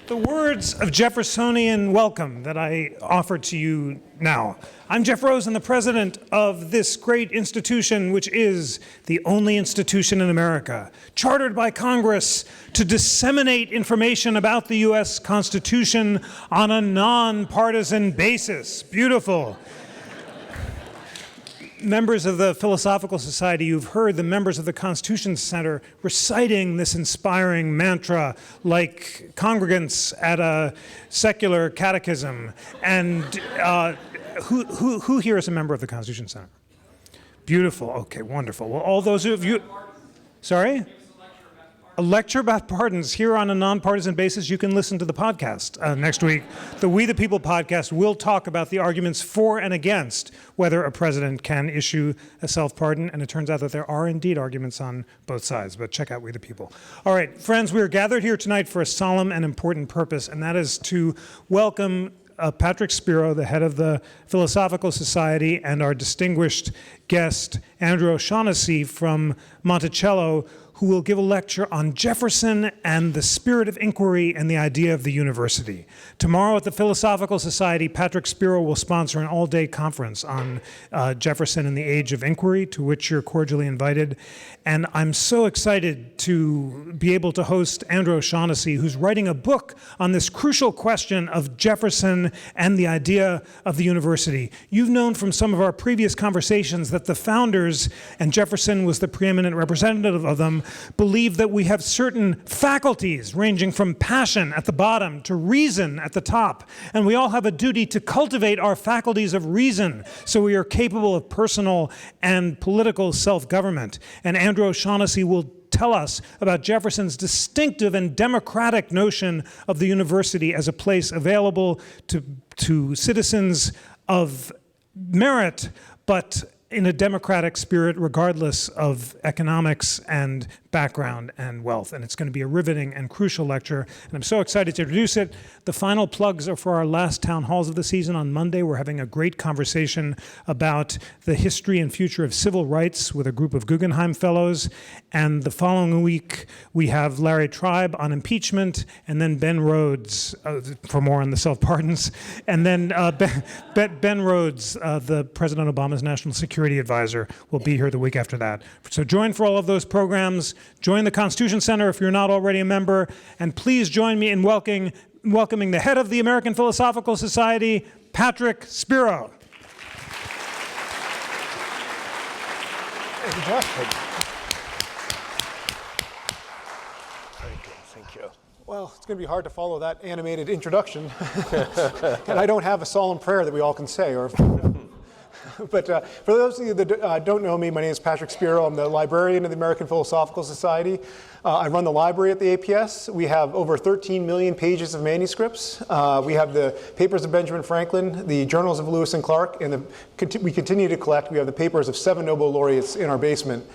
The words of Jeffersonian welcome that I offer to you now. I'm Jeff Rosen, the president of this great institution, which is the only institution in America, chartered by Congress to disseminate information about the U.S. Constitution on a nonpartisan basis. Beautiful. Members of the Philosophical Society, you've heard the members of the Constitution Center reciting this inspiring mantra like congregants at a secular catechism. And who here is a member of the Constitution Center? Beautiful. Okay, wonderful. Well, all those of you... Sorry? A lecture about pardons here on a nonpartisan basis. You can listen to the podcast next week. The We the People podcast will talk about the arguments for and against whether a president can issue a self-pardon, and it turns out that there are indeed arguments on both sides, but check out We the People. All right, friends, we are gathered here tonight for a solemn and important purpose, and that is to welcome Patrick Spero, the head of the Philosophical Society, and our distinguished guest, Andrew O'Shaughnessy from Monticello, who will give a lecture on Jefferson and the spirit of inquiry and the idea of the university. Tomorrow at the Philosophical Society, Patrick Spero will sponsor an all-day conference on Jefferson and the age of inquiry, to which you're cordially invited. And I'm so excited to be able to host Andrew O'Shaughnessy, who's writing a book on this crucial question of Jefferson and the idea of the university. You've known from some of our previous conversations that the founders, and Jefferson was the preeminent representative of them, believe that we have certain faculties ranging from passion at the bottom to reason at the top. And we all have a duty to cultivate our faculties of reason so we are capable of personal and political self-government. And Andrew O'Shaughnessy will tell us about Jefferson's distinctive and democratic notion of the university as a place available to citizens of merit, but in a democratic spirit, regardless of economics and background and wealth. And it's going to be a riveting and crucial lecture, and I'm so excited to introduce it. The final plugs are for our last town halls of the season. On Monday, we're having a great conversation about the history and future of civil rights with a group of Guggenheim Fellows. And the following week, we have Larry Tribe on impeachment, and then Ben Rhodes for more on the self-pardons, and then Ben Rhodes, the President Obama's national security advisor, will be here the week after that. So join for all of those programs. Join the Constitution Center if you're not already a member, and please join me in welcoming the head of the American Philosophical Society, Patrick Spero. Thank you, Jeff. Thank you. Well, it's going to be hard to follow that animated introduction, and I don't have a solemn prayer that we all can say. But for those of you that don't know me, my name is Patrick Spero. I'm the librarian of the American Philosophical Society. I run the library at the APS. We have over 13 million pages of manuscripts. We have the papers of Benjamin Franklin, the journals of Lewis and Clark, and we continue to collect. We have the papers of 7 Nobel laureates in our basement.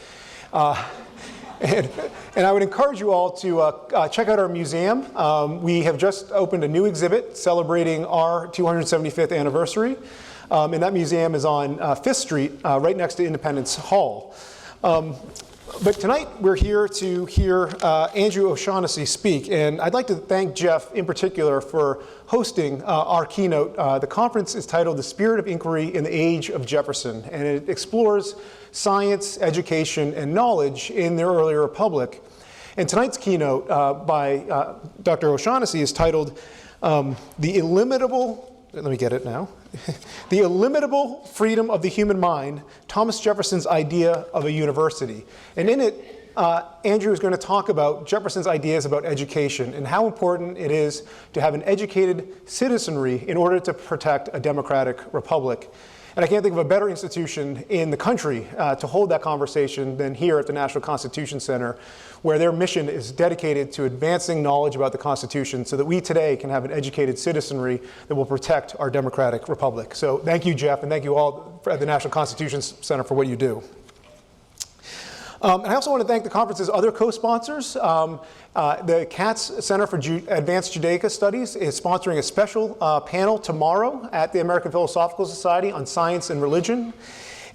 And I would encourage you all to check out our museum. We have just opened a new exhibit celebrating our 275th anniversary. And that museum is on 5th Street, right next to Independence Hall. But tonight we're here to hear Andrew O'Shaughnessy speak. And I'd like to thank Jeff in particular for hosting our keynote. The conference is titled The Spirit of Inquiry in the Age of Jefferson. And it explores science, education, and knowledge in the earlier republic. And tonight's keynote by Dr. O'Shaughnessy is titled The Illimitable... Let me get it now. The Illimitable Freedom of the Human Mind, Thomas Jefferson's Idea of a University. And in it, Andrew is going to talk about Jefferson's ideas about education and how important it is to have an educated citizenry in order to protect a democratic republic. And I can't think of a better institution in the country to hold that conversation than here at the National Constitution Center, where their mission is dedicated to advancing knowledge about the Constitution so that we today can have an educated citizenry that will protect our democratic republic. So thank you, Jeff, and thank you all at the National Constitution Center for what you do. And I also want to thank the conference's other co-sponsors. The Katz Center for Advanced Judaica Studies is sponsoring a special panel tomorrow at the American Philosophical Society on science and religion.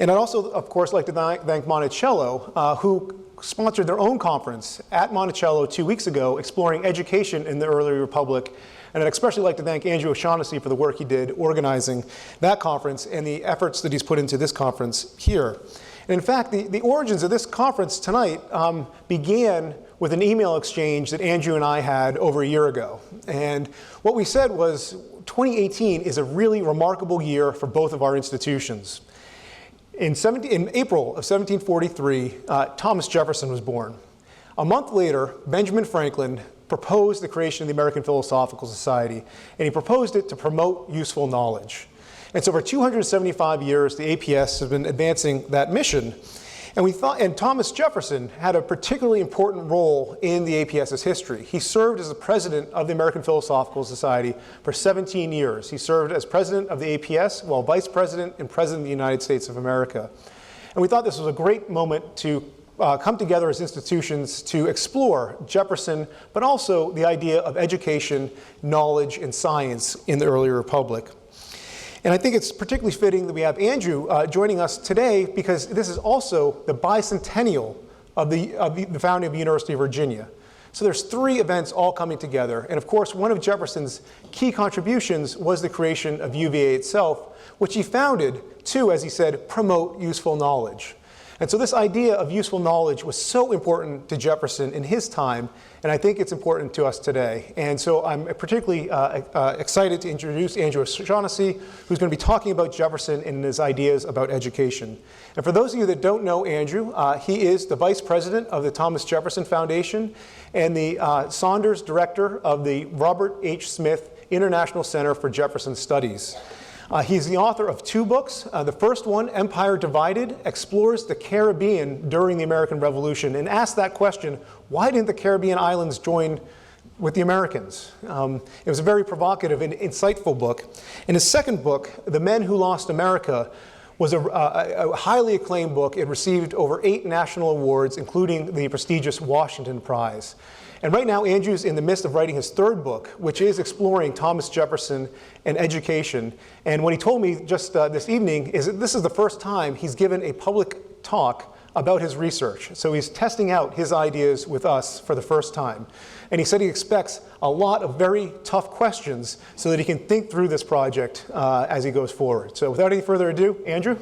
And I'd also, of course, like to thank Monticello, who sponsored their own conference at Monticello 2 weeks ago, exploring education in the early republic. And I'd especially like to thank Andrew O'Shaughnessy for the work he did organizing that conference and the efforts that he's put into this conference here. And in fact, the origins of this conference tonight began with an email exchange that Andrew and I had over a year ago. And what we said was 2018 is a really remarkable year for both of our institutions. In April of 1743, Thomas Jefferson was born. A month later, Benjamin Franklin proposed the creation of the American Philosophical Society, and he proposed it to promote useful knowledge. And so for 275 years, the APS has been advancing that mission. And Thomas Jefferson had a particularly important role in the APS's history. He served as the president of the American Philosophical Society for 17 years. He served as president of the APS, while vice president and president of the United States of America. And we thought this was a great moment to come together as institutions to explore Jefferson, but also the idea of education, knowledge, and science in the early republic. And I think it's particularly fitting that we have Andrew joining us today, because this is also the bicentennial of the founding of the University of Virginia. So there's 3 events all coming together. And of course, one of Jefferson's key contributions was the creation of UVA itself, which he founded to, as he said, promote useful knowledge. And so this idea of useful knowledge was so important to Jefferson in his time, and I think it's important to us today. And so I'm particularly excited to introduce Andrew O'Shaughnessy, who's going to be talking about Jefferson and his ideas about education. And for those of you that don't know Andrew, he is the vice president of the Thomas Jefferson Foundation and the Saunders director of the Robert H. Smith International Center for Jefferson Studies. He's the author of 2 books. The first one, Empire Divided, explores the Caribbean during the American Revolution and asks that question, why didn't the Caribbean islands join with the Americans? It was a very provocative and insightful book. And his second book, The Men Who Lost America, was a highly acclaimed book. It received over 8 national awards, including the prestigious Washington Prize. And right now, Andrew's in the midst of writing his 3rd book, which is exploring Thomas Jefferson and education. And what he told me just this evening is that this is the first time he's given a public talk about his research. So he's testing out his ideas with us for the first time. And he said he expects a lot of very tough questions so that he can think through this project as he goes forward. So without any further ado, Andrew?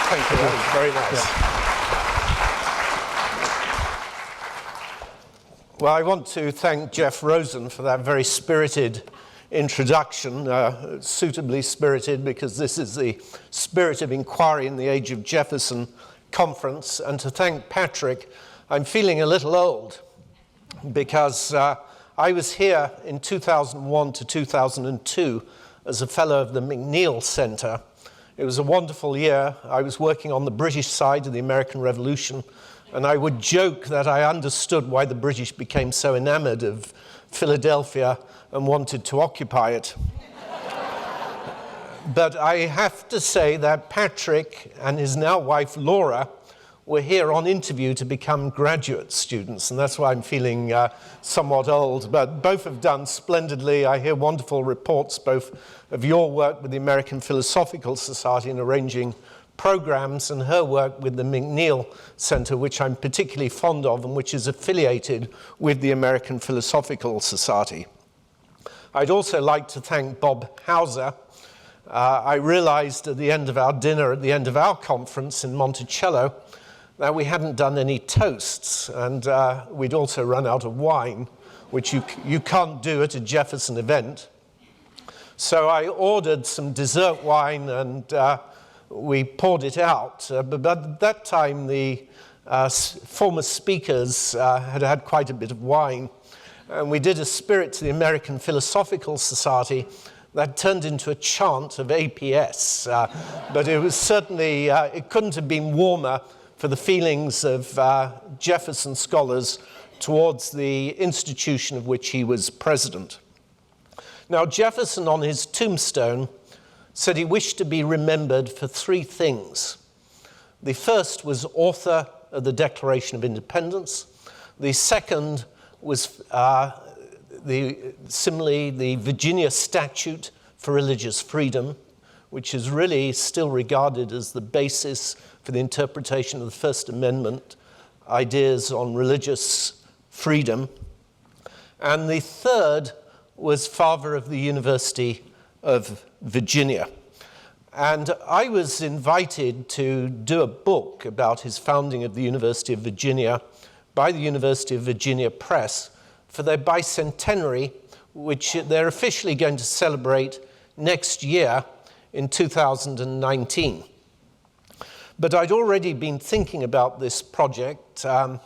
Thank you. That was very nice. Yeah. Well, I want to thank Jeff Rosen for that very spirited introduction, suitably spirited, because this is the Spirit of Inquiry in the Age of Jefferson conference, and to thank Patrick. I'm feeling a little old because I was here in 2001 to 2002 as a fellow of the McNeill Center. It was a wonderful year. I was working on the British side of the American Revolution, and I would joke that I understood why the British became so enamored of Philadelphia and wanted to occupy it. But I have to say that Patrick and his now wife Laura were here on interview to become graduate students, and that's why I'm feeling somewhat old. But both have done splendidly. I hear wonderful reports both of your work with the American Philosophical Society in arranging programs, and her work with the McNeill Center, which I'm particularly fond of and which is affiliated with the American Philosophical Society. I'd also like to thank Bob Hauser. I realized at the end of our dinner, at the end of our conference in Monticello, that we hadn't done any toasts, and we'd also run out of wine, which you can't do at a Jefferson event. So I ordered some dessert wine, and we poured it out. But at that time, the former speakers had had quite a bit of wine, and we did a Spirit to the American Philosophical Society that turned into a chant of APS. But it was certainly, it couldn't have been warmer for the feelings of Jefferson scholars towards the institution of which he was president. Now, Jefferson, on his tombstone, said he wished to be remembered for 3 things. The first was author of the Declaration of Independence. The second was Similarly, the Virginia Statute for Religious Freedom, which is really still regarded as the basis for the interpretation of the First Amendment, ideas on religious freedom. And the third was father of the University of Virginia. And I was invited to do a book about his founding of the University of Virginia by the University of Virginia Press for their bicentenary, which they're officially going to celebrate next year in 2019. But I'd already been thinking about this project, and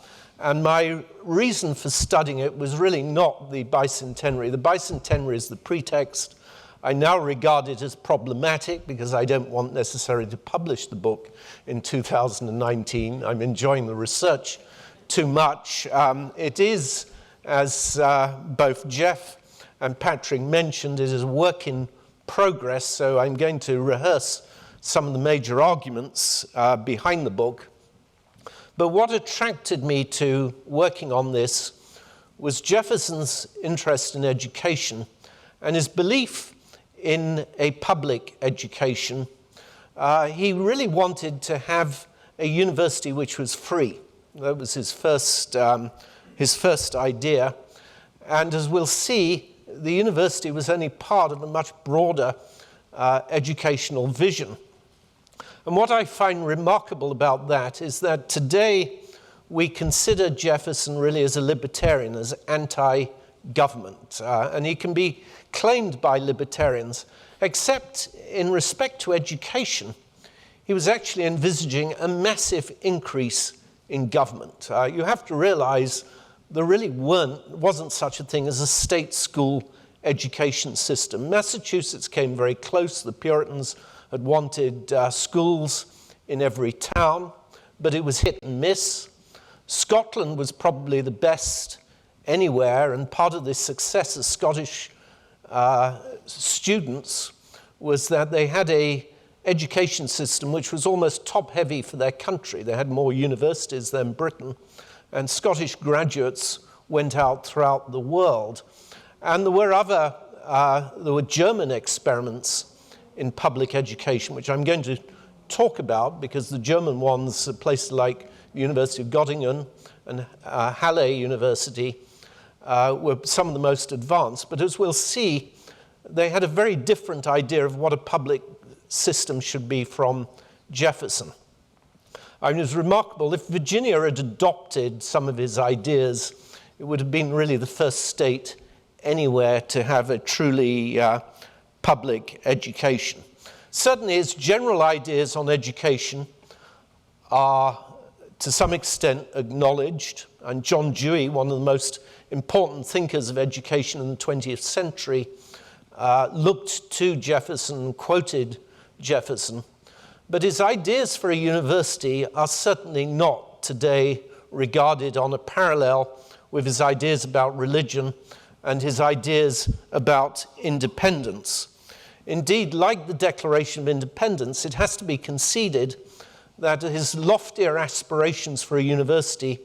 my reason for studying it was really not the bicentenary. The bicentenary is the pretext. I now regard it as problematic because I don't want necessarily to publish the book in 2019. I'm enjoying the research too much. It is, as both Jeff and Patrick mentioned, it is a work in progress, so I'm going to rehearse some of the major arguments behind the book. But what attracted me to working on this was Jefferson's interest in education and his belief in a public education. He really wanted to have a university which was free. That was his first idea. And as we'll see, the university was only part of a much broader educational vision. And what I find remarkable about that is that today we consider Jefferson really as a libertarian, as anti-government. And he can be claimed by libertarians, except in respect to education, he was actually envisaging a massive increase in government. You have to realize there really wasn't such a thing as a state school education system. Massachusetts came very close. The Puritans had wanted schools in every town, but it was hit and miss. Scotland was probably the best anywhere, and part of the success of Scottish students was that they had a education system which was almost top-heavy for their country. They had more universities than Britain, and Scottish graduates went out throughout the world. And there were German experiments in public education, which I'm going to talk about because the German ones, places like the University of Göttingen and Halle University, were some of the most advanced. But as we'll see, they had a very different idea of what a public system should be from Jefferson. I mean, it was remarkable. If Virginia had adopted some of his ideas, it would have been really the first state anywhere to have a truly public education. Certainly his general ideas on education are to some extent acknowledged, and John Dewey, one of the most important thinkers of education in the 20th century, looked to Jefferson and quoted Jefferson. But his ideas for a university are certainly not today regarded on a parallel with his ideas about religion and his ideas about independence. Indeed, like the Declaration of Independence, it has to be conceded that his loftier aspirations for a university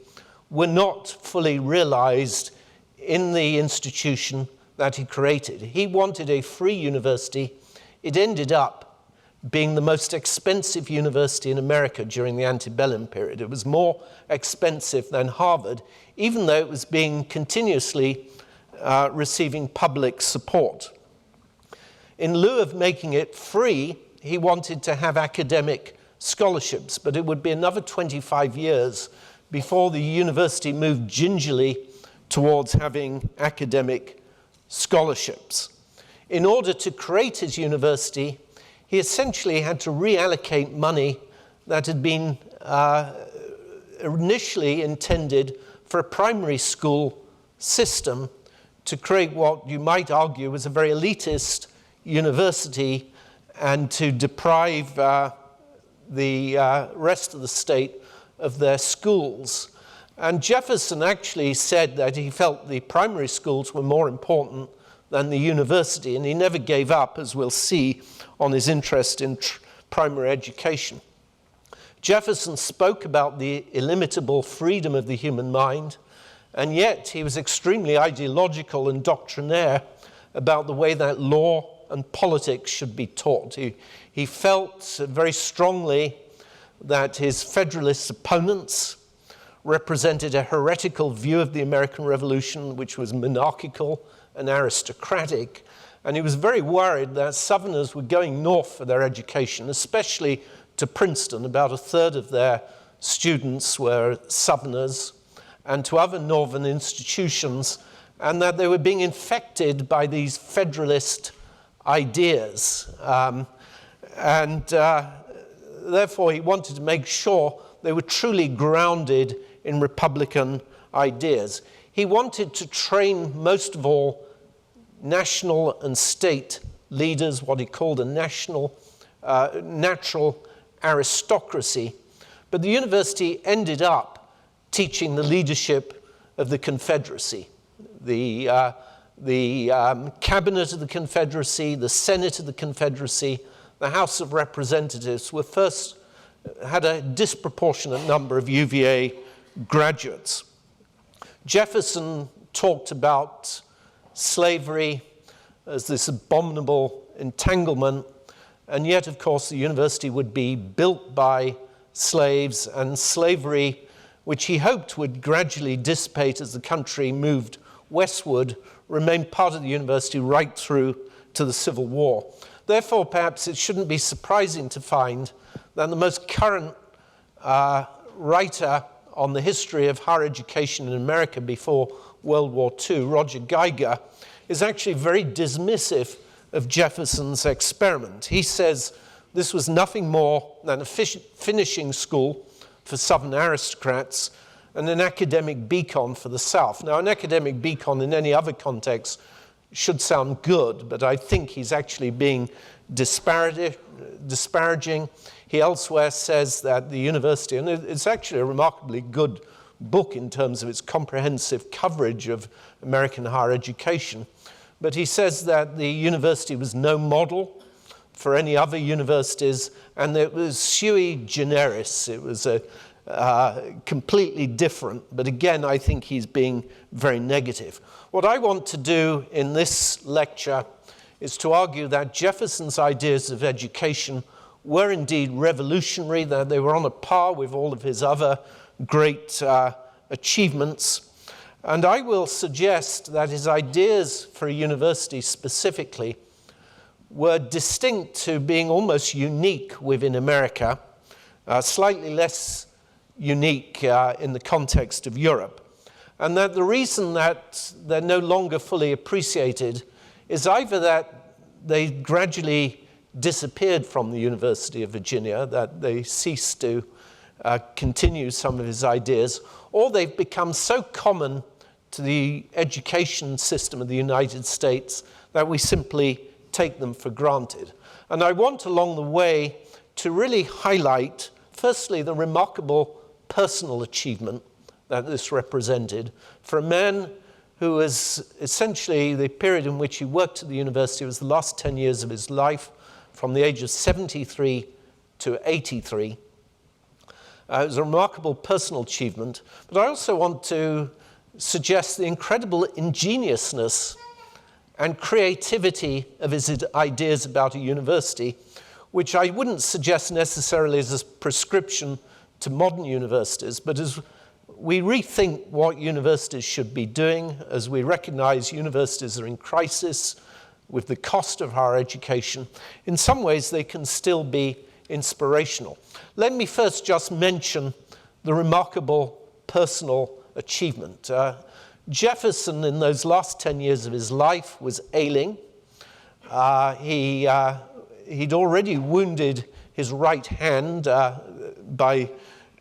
were not fully realized in the institution that he created. He wanted a free university. It ended up being the most expensive university in America during the antebellum period. It was more expensive than Harvard, even though it was being continuously receiving public support. In lieu of making it free, he wanted to have academic scholarships, but it would be another 25 years before the university moved gingerly towards having academic scholarships. In order to create his university, he essentially had to reallocate money that had been initially intended for a primary school system to create what you might argue was a very elitist university and to deprive the rest of the state of their schools. And Jefferson actually said that he felt the primary schools were more important than the university, and he never gave up, as we'll see, on his interest in primary education. Jefferson spoke about the illimitable freedom of the human mind, And yet he was extremely ideological and doctrinaire about the way that law and politics should be taught. He felt very strongly that his Federalist opponents represented a heretical view of the American Revolution, which was monarchical and aristocratic. And he was very worried that Southerners were going north for their education, especially to Princeton. About a third of their students were Southerners, and to other northern institutions, and that they were being infected by these Federalist ideas. Therefore, he wanted to make sure they were truly grounded in Republican ideas. He wanted to train, most of all, national and state leaders, what he called a natural aristocracy. But the university ended up teaching the leadership of the Confederacy. The cabinet of the Confederacy, the Senate of the Confederacy, the House of Representatives had a disproportionate number of UVA graduates. Jefferson talked about slavery as this abominable entanglement, and yet, of course, the university would be built by slaves, and slavery, which he hoped would gradually dissipate as the country moved westward, remained part of the university right through to the Civil War. Therefore, perhaps it shouldn't be surprising to find that the most current writer on the history of higher education in America before World War II, Roger Geiger, is actually very dismissive of Jefferson's experiment. He says this was nothing more than a finishing school for Southern aristocrats and an academic beacon for the South. Now, an academic beacon in any other context should sound good, but I think he's actually being disparaging. He elsewhere says that the university, and it's actually a remarkably good book in terms of its comprehensive coverage of American higher education, but he says that the university was no model for any other universities, and it was sui generis. It was completely different, but again, I think he's being very negative. What I want to do in this lecture is to argue that Jefferson's ideas of education were indeed revolutionary, that they were on a par with all of his other great achievements. And I will suggest that his ideas for a university specifically were distinct to being almost unique within America, slightly less unique in the context of Europe. And that the reason that they're no longer fully appreciated is either that they gradually disappeared from the University of Virginia, that they ceased to continue some of his ideas, or they've become so common to the education system of the United States that we simply take them for granted. And I want along the way to really highlight, firstly, the remarkable personal achievement that this represented for a man who was essentially, the period in which he worked at the university was the last 10 years of his life, from the age of 73 to 83. It was a remarkable personal achievement, but I also want to suggest the incredible ingeniousness and creativity of his ideas about a university, which I wouldn't suggest necessarily as a prescription to modern universities, but as we rethink what universities should be doing, as we recognize universities are in crisis with the cost of higher education, in some ways they can still be inspirational. Let me first just mention the remarkable personal achievement. Jefferson, in those last 10 years of his life, was ailing. He'd already wounded his right hand by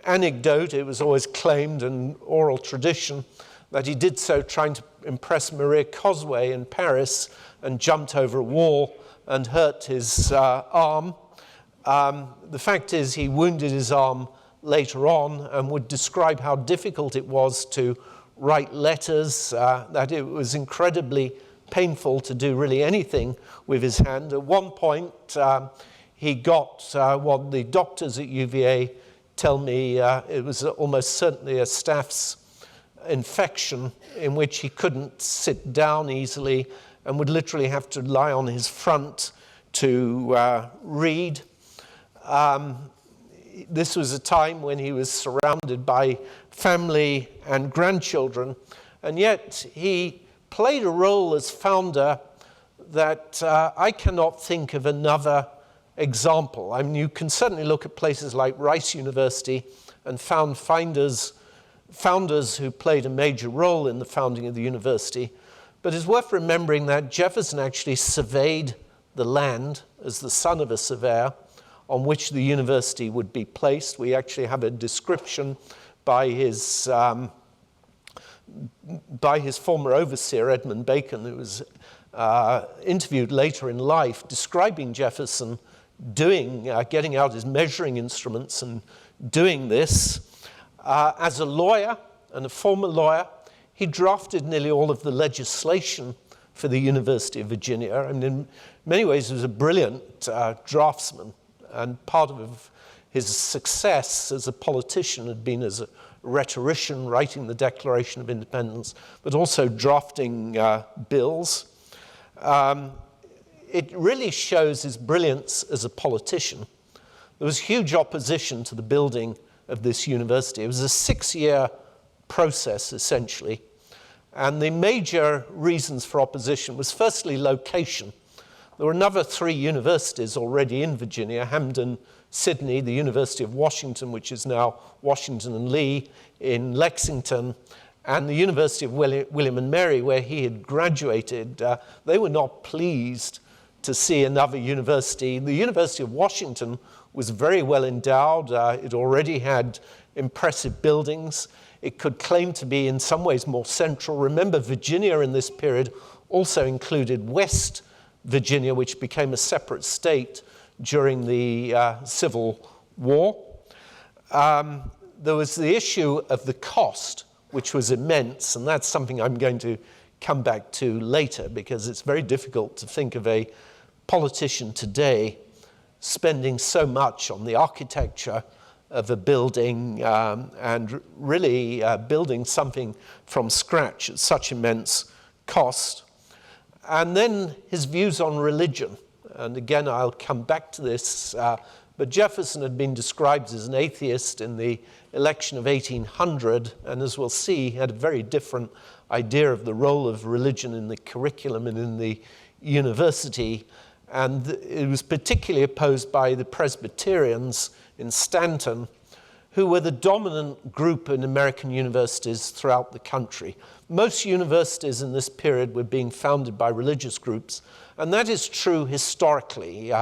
anecdote. It was always claimed in oral tradition that he did so trying to impress Maria Cosway in Paris and jumped over a wall and hurt his arm. The fact is he wounded his arm later on and would describe how difficult it was to write letters, that it was incredibly painful to do really anything with his hand. At one point, he got what the doctors at UVA tell me it was almost certainly a Staph's infection in which he couldn't sit down easily and would literally have to lie on his front to read. This was a time when he was surrounded by family and grandchildren, and yet he played a role as founder that I cannot think of another example. I mean, you can certainly look at places like Rice University and founders who played a major role in the founding of the university, but it's worth remembering that Jefferson actually surveyed the land as the son of a surveyor on which the university would be placed. We actually have a description by his former overseer, Edmund Bacon, who was interviewed later in life, describing Jefferson getting out his measuring instruments and doing this. As a lawyer and a former lawyer, he drafted nearly all of the legislation for the University of Virginia. And in many ways, he was a brilliant draftsman. And part of his success as a politician had been as a rhetorician, writing the Declaration of Independence, but also drafting bills. It really shows his brilliance as a politician. There was huge opposition to the building of this university. It was a 6-year process, essentially. And the major reasons for opposition was firstly location. There were another 3 universities already in Virginia: Hampden, Sydney, the University of Washington, which is now Washington and Lee in Lexington, and the University of William and Mary, where he had graduated. They were not pleased to see another university. The University of Washington was very well endowed. It already had impressive buildings. It could claim to be in some ways more central. Remember, Virginia in this period also included West Virginia, which became a separate state during the Civil War. There was the issue of the cost, which was immense, and that's something I'm going to come back to later, because it's very difficult to think of a politician today spending so much on the architecture of a building and really building something from scratch at such immense cost. And then his views on religion. And again, I'll come back to this, but Jefferson had been described as an atheist in the election of 1800, and as we'll see, he had a very different idea of the role of religion in the curriculum and in the university. And it was particularly opposed by the Presbyterians in Stanton, who were the dominant group in American universities throughout the country. Most universities in this period were being founded by religious groups, and that is true historically.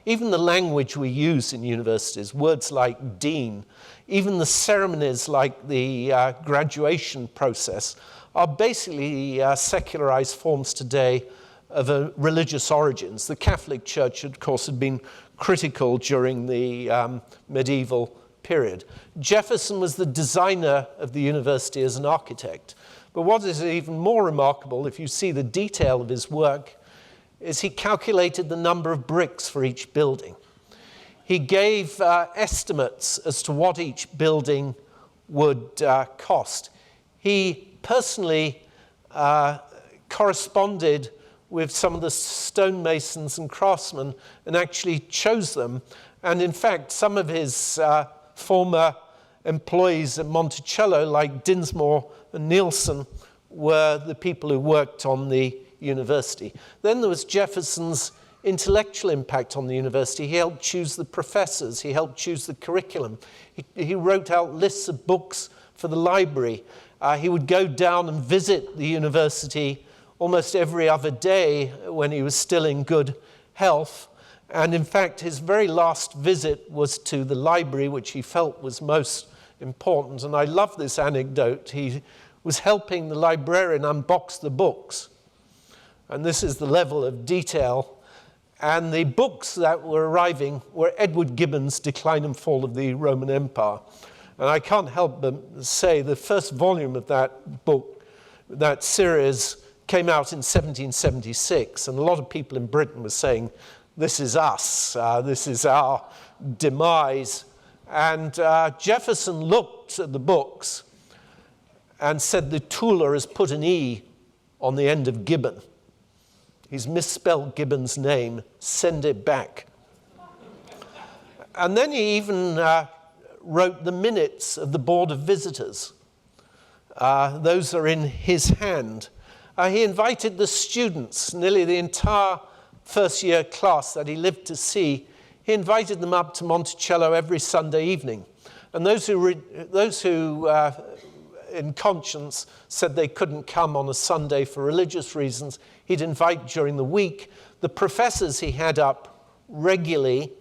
Even the language we use in universities, words like dean, even the ceremonies like the graduation process, are basically secularized forms today of religious origins. The Catholic Church, of course, had been critical during the medieval period. Jefferson was the designer of the university as an architect. But what is even more remarkable, if you see the detail of his work, is he calculated the number of bricks for each building. He gave estimates as to what each building would cost. He personally corresponded with some of the stonemasons and craftsmen and actually chose them. And in fact, some of his former employees at Monticello, like Dinsmore and Nielsen, were the people who worked on the university. Then there was Jefferson's intellectual impact on the university. He helped choose the professors. He helped choose the curriculum. He wrote out lists of books for the library. He would go down and visit the university almost every other day when he was still in good health. And in fact, his very last visit was to the library, which he felt was most important. And I love this anecdote. He was helping the librarian unbox the books. And this is the level of detail. And the books that were arriving were Edward Gibbon's Decline and Fall of the Roman Empire. And I can't help but say the first volume of that book, that series, came out in 1776. And a lot of people in Britain were saying, this is us, this is our demise. And Jefferson looked at the books and said the tooler has put an E on the end of Gibbon. He's misspelled Gibbon's name, send it back. And then he even wrote the minutes of the Board of Visitors. Those are in his hand. He invited the students, nearly the entire first year class that he lived to see, he invited them up to Monticello every Sunday evening. And those who in conscience said they couldn't come on a Sunday for religious reasons, he'd invite during the week. The professors he had up regularly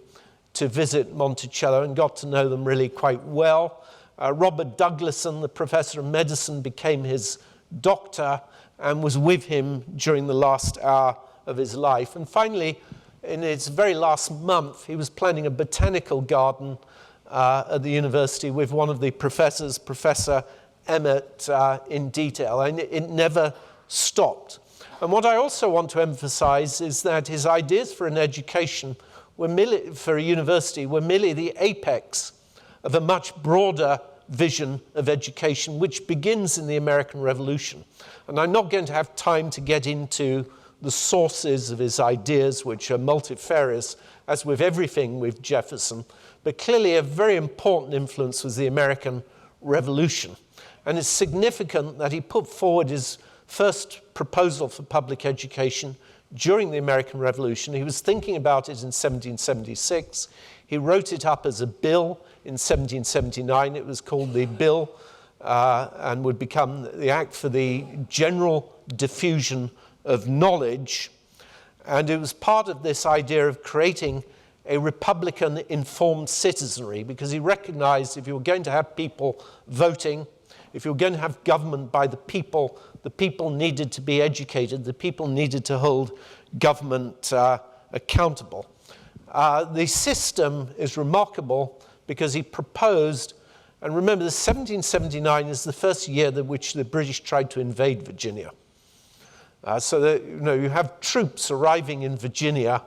to visit Monticello and got to know them really quite well. Robert Douglason, the professor of medicine, became his doctor and was with him during the last hour of his life. And finally, in his very last month, he was planning a botanical garden at the university with one of the professors, Professor Emmett, in detail. And it never stopped. And what I also want to emphasize is that his ideas for an education for a university were merely the apex of a much broader vision of education, which begins in the American Revolution. And I'm not going to have time to get into the sources of his ideas, which are multifarious, as with everything with Jefferson, but clearly a very important influence was the American Revolution. And it's significant that he put forward his first proposal for public education during the American Revolution. He was thinking about it in 1776. He wrote it up as a bill in 1779. It was called the Bill and would become the Act for the General Diffusion of Knowledge. And it was part of this idea of creating a Republican informed citizenry, because he recognized if you were going to have people voting, if you were going to have government by the people needed to be educated, the people needed to hold government accountable. The system is remarkable because he proposed, and remember, 1779 is the first year in which the British tried to invade Virginia. So that, you have troops arriving in Virginia,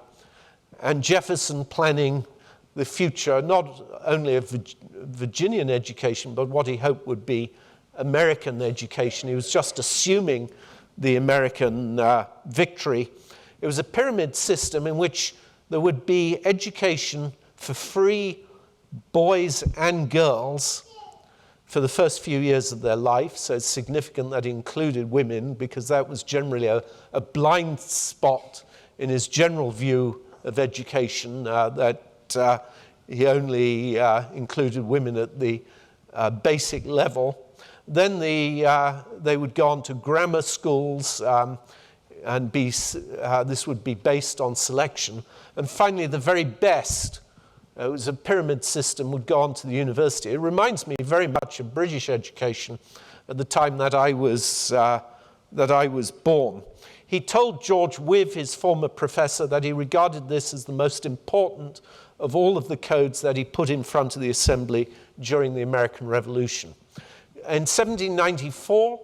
and Jefferson planning the future, not only of Virginian education, but what he hoped would be American education. He was just assuming the American victory. It was a pyramid system in which there would be education for free boys and girls for the first few years of their life. So it's significant that he included women, because that was generally a blind spot in his general view of education, that he only included women at the basic level. Then they would go on to grammar schools, and this would be based on selection. And finally, the very best, it was a pyramid system, would go on to the university. It reminds me very much of British education at the time that I was born. He told George Wythe, his former professor, that he regarded this as the most important of all of the codes that he put in front of the Assembly during the American Revolution. In 1794,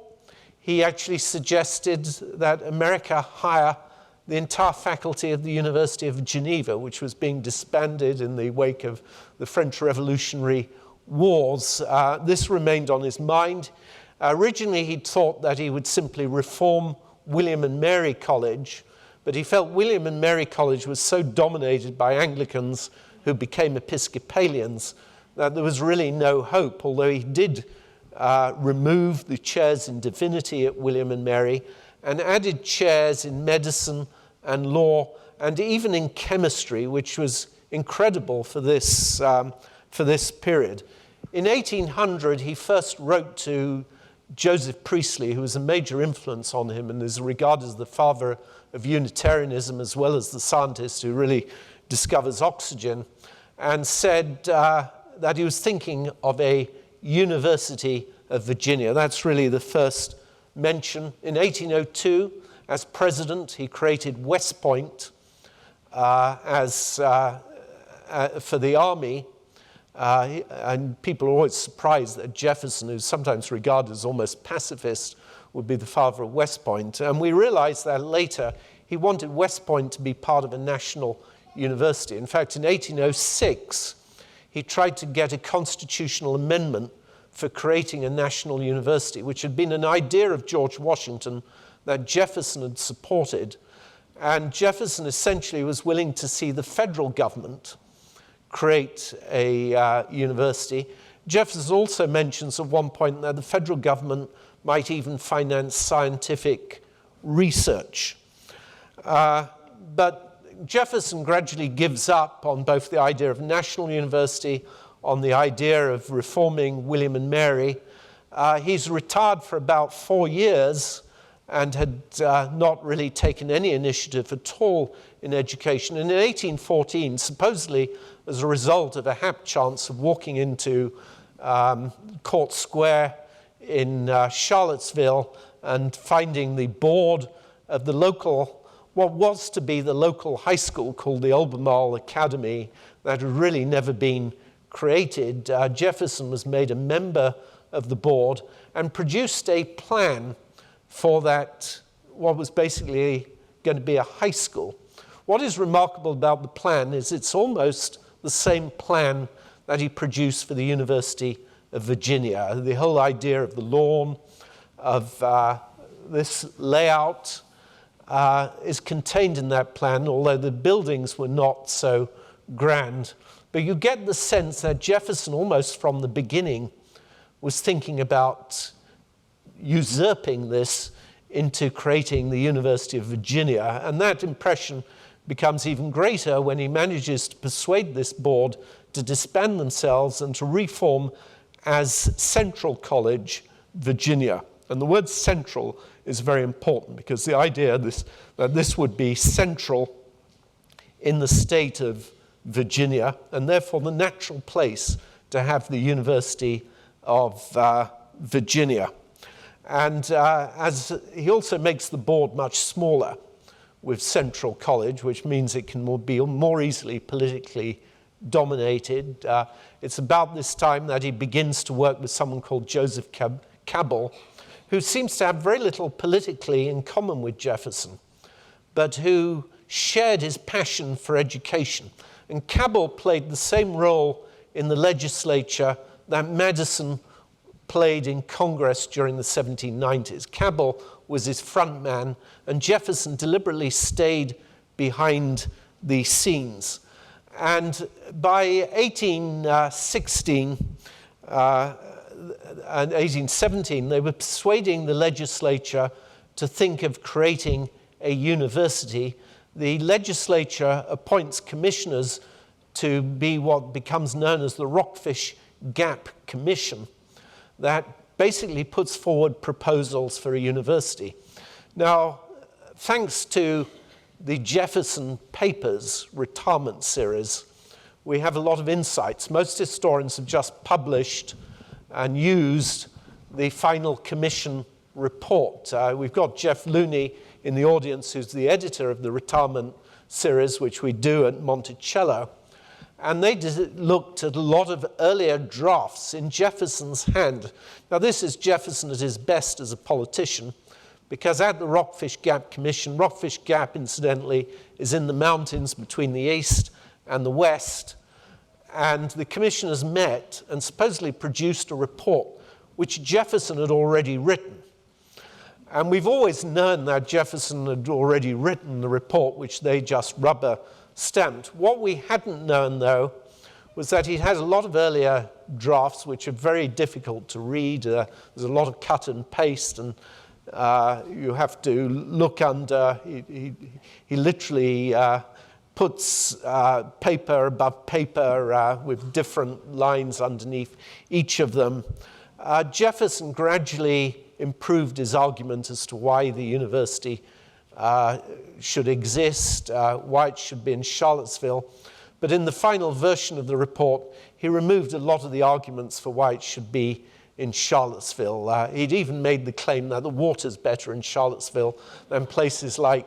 he actually suggested that America hire the entire faculty of the University of Geneva, which was being disbanded in the wake of the French Revolutionary Wars. This remained on his mind. Originally, he thought that he would simply reform William and Mary College, but he felt William and Mary College was so dominated by Anglicans who became Episcopalians that there was really no hope, although he did remove the chairs in divinity at William and Mary and added chairs in medicine and law and even in chemistry, which was incredible for this period. In 1800, he first wrote to Joseph Priestley, who was a major influence on him and is regarded as the father of Unitarianism as well as the scientist who really discovers oxygen, and said that he was thinking of a University of Virginia. That's really the first mention. In 1802, as president, he created West Point for the army. And people are always surprised that Jefferson, who's sometimes regarded as almost pacifist, would be the father of West Point. And we realized that later he wanted West Point to be part of a national university. In fact, in 1806, he tried to get a constitutional amendment for creating a national university, which had been an idea of George Washington that Jefferson had supported. And Jefferson essentially was willing to see the federal government create a university. Jefferson also mentions at one point that the federal government might even finance scientific research. But Jefferson gradually gives up on both the idea of national university, on the idea of reforming William and Mary. He's retired for about 4 years and had not really taken any initiative at all in education. And in 1814, supposedly as a result of a hapchance of walking into Court Square in Charlottesville and finding the board of the local, what was to be the local high school called the Albemarle Academy, that had really never been created, Jefferson was made a member of the board and produced a plan for that, what was basically going to be a high school. What is remarkable about the plan is it's almost the same plan that he produced for the University of Virginia. The whole idea of the lawn, of this layout is contained in that plan, although the buildings were not so grand. But you get the sense that Jefferson, almost from the beginning, was thinking about usurping this into creating the University of Virginia. And that impression becomes even greater when he manages to persuade this board to disband themselves and to reform as Central College, Virginia. And the word central is very important because the idea that this would be central in the state of Virginia, and therefore the natural place to have the University of Virginia. And as he also makes the board much smaller with Central College, which means it can be more easily politically dominated. It's about this time that he begins to work with someone called Joseph Cabell, who seems to have very little politically in common with Jefferson, but who shared his passion for education. And Cabell played the same role in the legislature that Madison played in Congress during the 1790s. Cabell was his front man, and Jefferson deliberately stayed behind the scenes. And by 1816 and 1817, they were persuading the legislature to think of creating a university. The legislature appoints commissioners to be what becomes known as the Rockfish Gap Commission, that basically puts forward proposals for a university. Now, thanks to the Jefferson Papers retirement series, we have a lot of insights. Most historians have just published and used the final commission report. We've got Jeff Looney in the audience, who's the editor of the retirement series, which we do at Monticello. And they looked at a lot of earlier drafts in Jefferson's hand. Now, this is Jefferson at his best as a politician, because at the Rockfish Gap Commission, Rockfish Gap, incidentally, is in the mountains between the east and the west. And the commissioners met and supposedly produced a report which Jefferson had already written. And we've always known that Jefferson had already written the report, which they just rubber stamped. What we hadn't known, though, was that he'd had a lot of earlier drafts which are very difficult to read. There's a lot of cut and paste, and you have to look under. He literally puts paper above paper with different lines underneath each of them. Jefferson gradually improved his argument as to why the university should exist, why it should be in Charlottesville. But in the final version of the report, he removed a lot of the arguments for why it should be in Charlottesville. He'd even made the claim that the water's better in Charlottesville than places like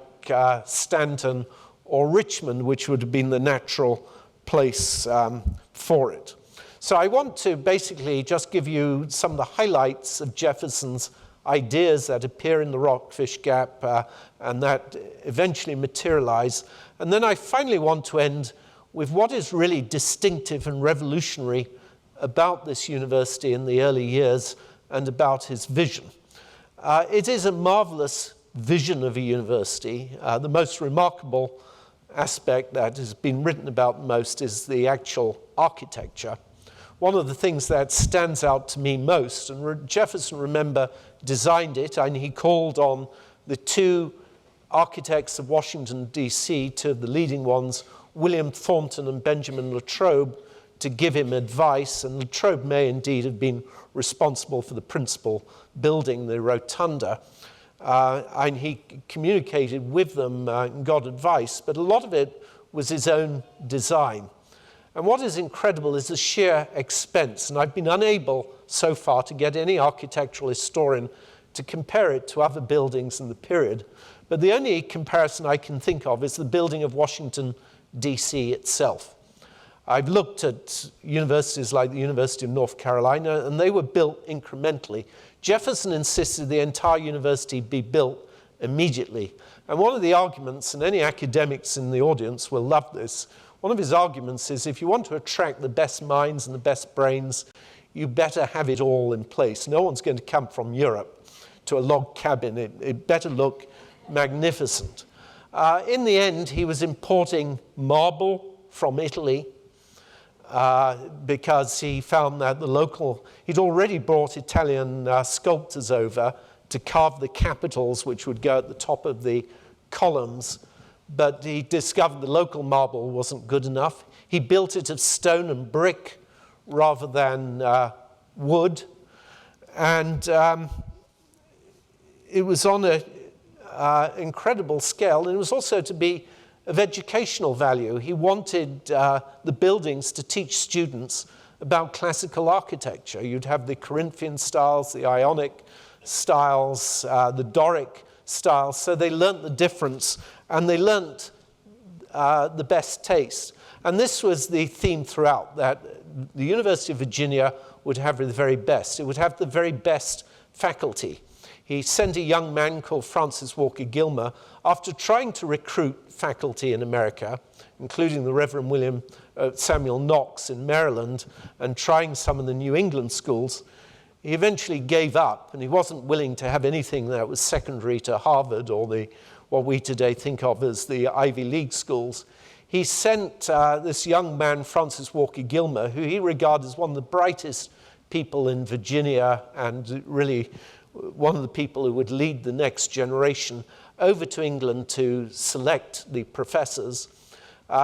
Stanton or Richmond, which would have been the natural place for it. So I want to basically just give you some of the highlights of Jefferson's ideas that appear in the Rockfish Gap and that eventually materialize. And then I finally want to end with what is really distinctive and revolutionary about this university in the early years and about his vision. It is a marvelous vision of a university. The most remarkable aspect that has been written about most is the actual architecture. One of the things that stands out to me most, and Jefferson, remember, designed it, and he called on the two architects of Washington, D.C., two of the leading ones, William Thornton and Benjamin Latrobe, to give him advice, and Latrobe may indeed have been responsible for the principal building, the rotunda, and he communicated with them and got advice, but a lot of it was his own design. And what is incredible is the sheer expense, and I've been unable so far to get any architectural historian to compare it to other buildings in the period, but the only comparison I can think of is the building of Washington, D.C. itself. I've looked at universities like the University of North Carolina, and they were built incrementally. Jefferson insisted the entire university be built immediately. And one of the arguments, and any academics in the audience will love this, one of his arguments is if you want to attract the best minds and the best brains, you better have it all in place. No one's going to come from Europe to a log cabin. It better look magnificent. In the end, he was importing marble from Italy because he found that he'd already brought Italian sculptors over to carve the capitals, which would go at the top of the columns, but he discovered the local marble wasn't good enough. He built it of stone and brick rather than wood, and it was on an incredible scale, and it was also to be of educational value. He wanted the buildings to teach students about classical architecture. You'd have the Corinthian styles, the Ionic styles, the Doric styles, so they learnt the difference, and they learnt the best taste. And this was the theme throughout, that the University of Virginia would have the very best. It would have the very best faculty. He sent a young man called Francis Walker Gilmer, after trying to recruit faculty in America, including the Reverend Samuel Knox in Maryland, and trying some of the New England schools. He eventually gave up, and he wasn't willing to have anything that was secondary to Harvard or what we today think of as the Ivy League schools. He sent this young man, Francis Walker Gilmer, who he regarded as one of the brightest people in Virginia and really one of the people who would lead the next generation, over to England to select the professors.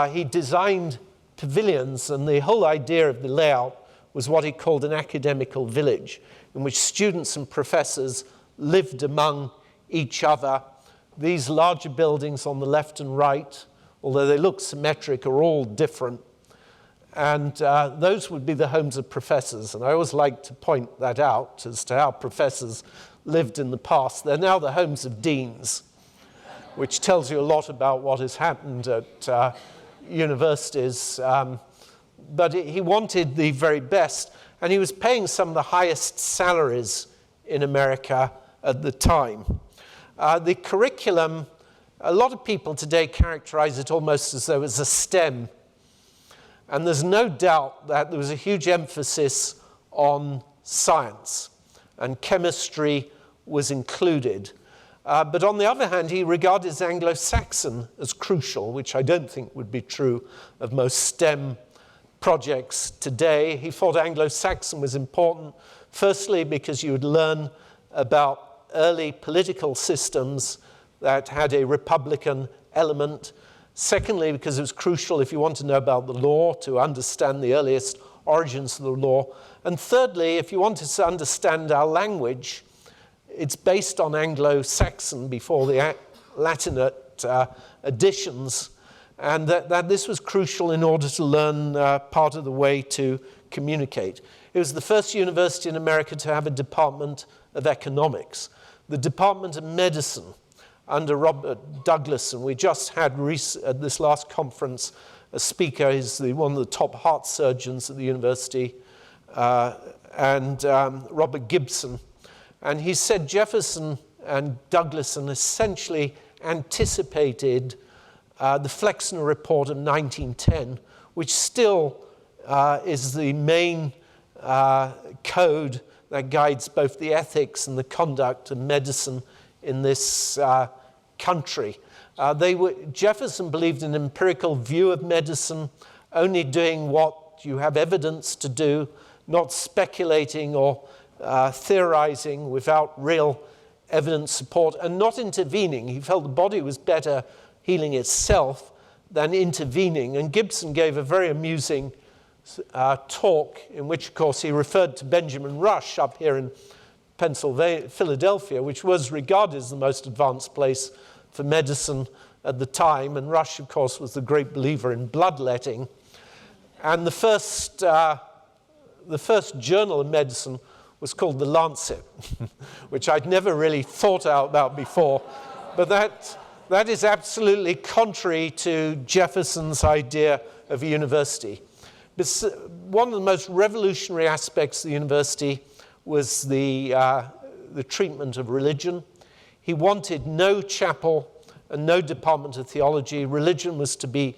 He designed pavilions, and the whole idea of the layout was what he called an academical village, in which students and professors lived among each other. These larger buildings on the left and right, although they look symmetric, are all different. And those would be the homes of professors. And I always like to point that out as to how professors lived in the past. They're now the homes of deans, which tells you a lot about what has happened at universities. But he wanted the very best, and he was paying some of the highest salaries in America at the time. The curriculum, a lot of people today characterize it almost as though it was a STEM. And there's no doubt that there was a huge emphasis on science, and chemistry was included. But on the other hand, he regarded Anglo-Saxon as crucial, which I don't think would be true of most STEM projects today. He thought Anglo-Saxon was important, firstly because you would learn about early political systems that had a republican element. Secondly, because it was crucial if you want to know about the law, to understand the earliest origins of the law. And thirdly, if you wanted to understand our language, it's based on Anglo-Saxon before the Latinate additions, and that this was crucial in order to learn part of the way to communicate. It was the first university in America to have a department of economics, the department of medicine under Robert Douglas, and we just had at this last conference a speaker, he's one of the top heart surgeons at the university, and Robert Gibson. And he said Jefferson and Douglas essentially anticipated the Flexner Report of 1910, which still is the main code that guides both the ethics and the conduct of medicine in this country. Jefferson believed in an empirical view of medicine, only doing what you have evidence to do, not speculating or theorizing without real evidence support, and not intervening. He felt the body was better healing itself than intervening. And Gibson gave a very amusing talk in which, of course, he referred to Benjamin Rush up here in Philadelphia, which was regarded as the most advanced place for medicine at the time. And Rush, of course, was the great believer in bloodletting. And the first journal of medicine was called The Lancet, which I'd never really thought about before. But that is absolutely contrary to Jefferson's idea of a university. One of the most revolutionary aspects of the university was the treatment of religion. He wanted no chapel and no department of theology. Religion was to be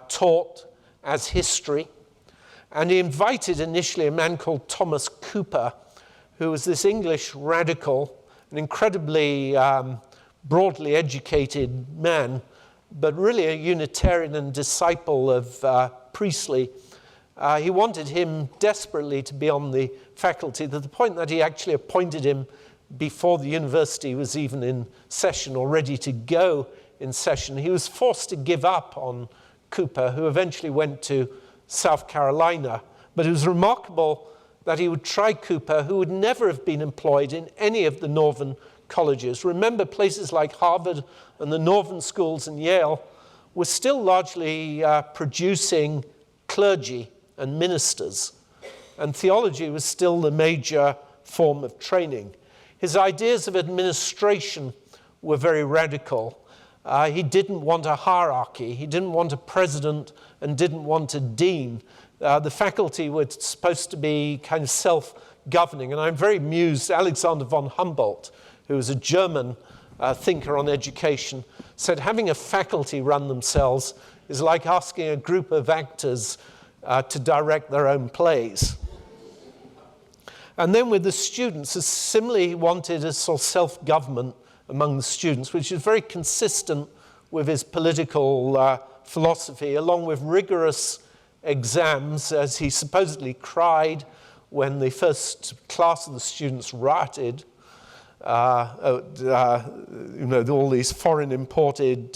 taught as history. And he invited initially a man called Thomas Cooper, who was this English radical, an incredibly broadly educated man, but really a Unitarian and disciple of Priestley. He wanted him desperately to be on the faculty, to the point that he actually appointed him before the university was even in session or ready to go in session. He was forced to give up on Cooper, who eventually went to South Carolina. But it was remarkable that he would try Cooper, who would never have been employed in any of the northern colleges. Remember, places like Harvard and the northern schools and Yale were still largely producing clergy and ministers, and theology was still the major form of training. His ideas of administration were very radical. He didn't want a hierarchy. He didn't want a president and didn't want a dean. The faculty were supposed to be kind of self-governing. And I'm very amused, Alexander von Humboldt, who was a German thinker on education, said having a faculty run themselves is like asking a group of actors to direct their own plays. And then with the students, similarly, he wanted a sort of self-government among the students, which is very consistent with his political philosophy, along with rigorous exams, as he supposedly cried when the first class of the students rioted. All these foreign imported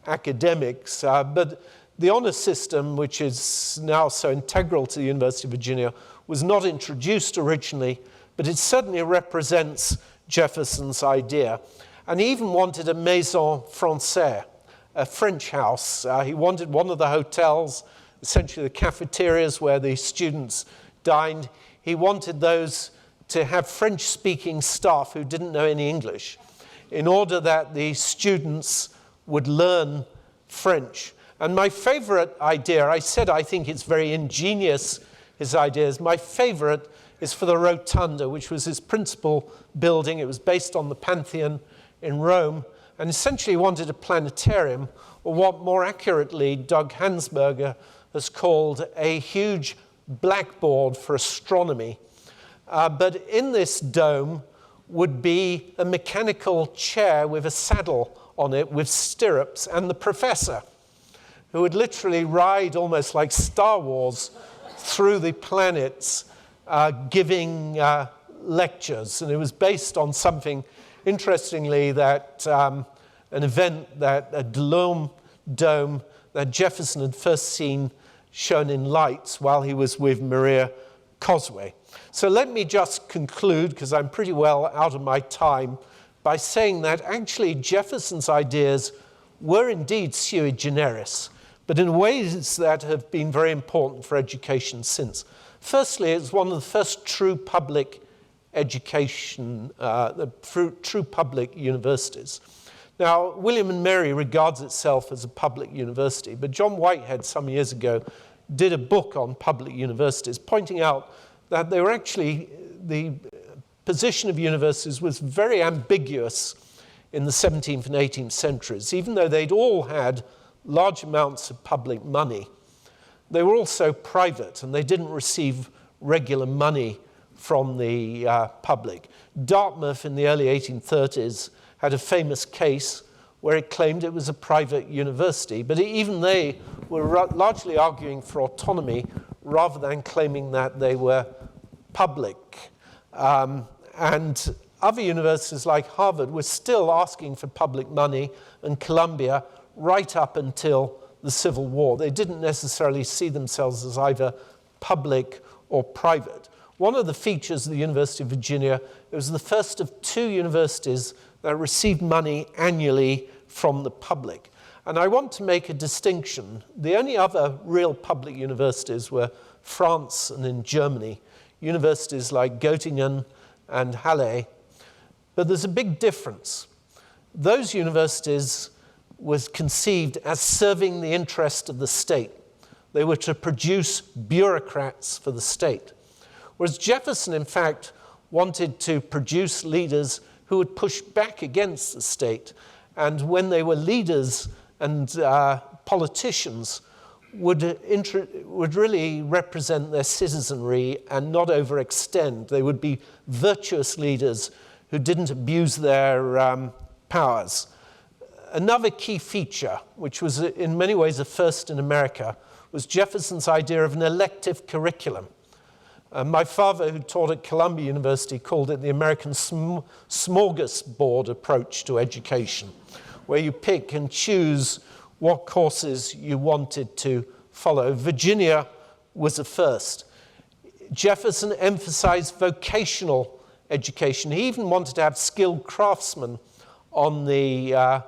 academics. But the honor system, which is now so integral to the University of Virginia, was not introduced originally, but it certainly represents Jefferson's idea. And he even wanted a maison française, a French house. He wanted one of the hotels, essentially the cafeterias where the students dined. He wanted those to have French-speaking staff who didn't know any English, in order that the students would learn French. And my favorite idea, I said I think it's very ingenious, his ideas. My favorite is for the Rotunda, which was his principal building. It was based on the Pantheon in Rome, and essentially wanted a planetarium, or what more accurately Doug Hansberger has called a huge blackboard for astronomy. But in this dome would be a mechanical chair with a saddle on it with stirrups, and the professor, who would literally ride almost like Star Wars through the planets, giving lectures. And it was based on something, interestingly, that an event, that a dome that Jefferson had first seen shown in lights while he was with Maria Cosway. So let me just conclude, because I'm pretty well out of my time, by saying that actually Jefferson's ideas were indeed sui generis, but in ways that have been very important for education since. Firstly, it's one of the first true public education, true public universities. Now, William and Mary regards itself as a public university, but John Whitehead some years ago did a book on public universities, pointing out that they were actually, the position of universities was very ambiguous in the 17th and 18th centuries. Even though they'd all had large amounts of public money, they were also private, and they didn't receive regular money from the public. Dartmouth in the early 1830s had a famous case where it claimed it was a private university, but even they were largely arguing for autonomy rather than claiming that they were public. And other universities like Harvard were still asking for public money, and Columbia right up until the Civil War. They didn't necessarily see themselves as either public or private. One of the features of the University of Virginia, it was the first of 2 universities that received money annually from the public. And I want to make a distinction. The only other real public universities were France and in Germany, universities like Göttingen and Halle. But there's a big difference. Those universities was conceived as serving the interest of the state. They were to produce bureaucrats for the state. Whereas Jefferson, in fact, wanted to produce leaders who would push back against the state, and when they were leaders and politicians, would really represent their citizenry and not overextend. They would be virtuous leaders who didn't abuse their powers. Another key feature, which was in many ways a first in America, was Jefferson's idea of an elective curriculum. My father, who taught at Columbia University, called it the American smorgasbord approach to education, where you pick and choose what courses you wanted to follow. Virginia was a first. Jefferson emphasized vocational education. He even wanted to have skilled craftsmen on the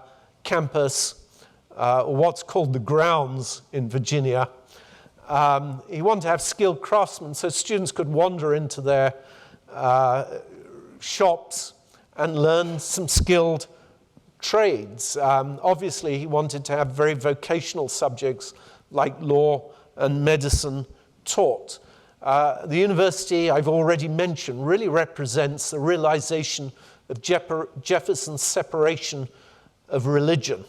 campus, or what's called the grounds in Virginia. He wanted to have skilled craftsmen so students could wander into their shops and learn some skilled trades. Obviously, he wanted to have very vocational subjects like law and medicine taught. The university, I've already mentioned, really represents the realization of Jefferson's separation of religion.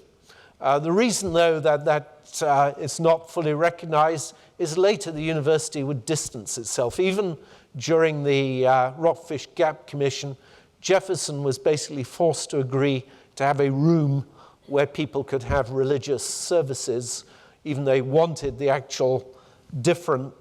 The reason, though, that it's not fully recognized is later the university would distance itself. Even during the Rockfish Gap Commission, Jefferson was basically forced to agree to have a room where people could have religious services, even they wanted the actual different